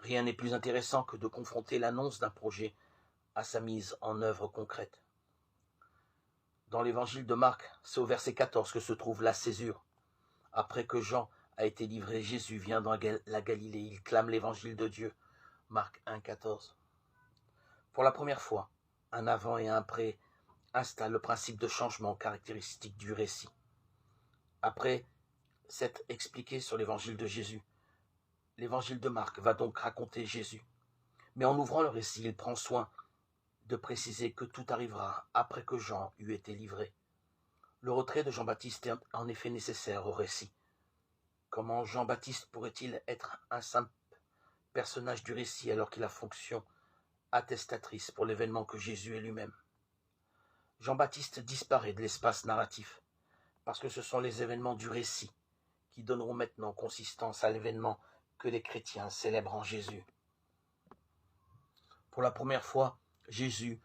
Rien n'est plus intéressant que de confronter l'annonce d'un projet à sa mise en œuvre concrète. Dans l'évangile de Marc, c'est au verset 14 que se trouve la césure. Après que Jean a été livré, Jésus vient dans la Galilée. Il clame l'évangile de Dieu. Marc 1, 14. Pour la première fois, un avant et un après installe le principe de changement caractéristique du récit. Après s'être expliqué sur l'évangile de Jésus, l'évangile de Marc va donc raconter Jésus. Mais en ouvrant le récit, il prend soin de préciser que tout arrivera après que Jean eut été livré. Le retrait de Jean-Baptiste est en effet nécessaire au récit. Comment Jean-Baptiste pourrait-il être un simple personnage du récit alors qu'il a fonction attestatrice pour l'événement que Jésus est lui-même? Jean-Baptiste disparaît de l'espace narratif parce que ce sont les événements du récit qui donneront maintenant consistance à l'événement que les chrétiens célèbrent en Jésus. Pour la première fois, Jésus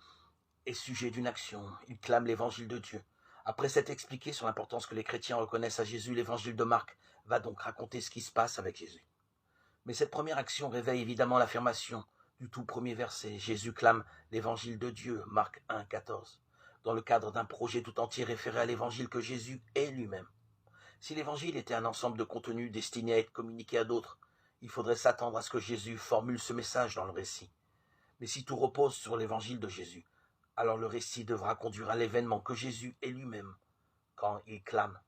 est sujet d'une action. Il clame l'évangile de Dieu. Après s'être expliqué sur l'importance que les chrétiens reconnaissent à Jésus, l'évangile de Marc va donc raconter ce qui se passe avec Jésus. Mais cette première action réveille évidemment l'affirmation du tout premier verset. Jésus clame l'évangile de Dieu, Marc 1, 14, dans le cadre d'un projet tout entier référé à l'évangile que Jésus est lui-même. Si l'évangile était un ensemble de contenus destinés à être communiqués à d'autres, il faudrait s'attendre à ce que Jésus formule ce message dans le récit. Mais si tout repose sur l'évangile de Jésus, alors le récit devra conduire à l'événement que Jésus est lui-même quand il clame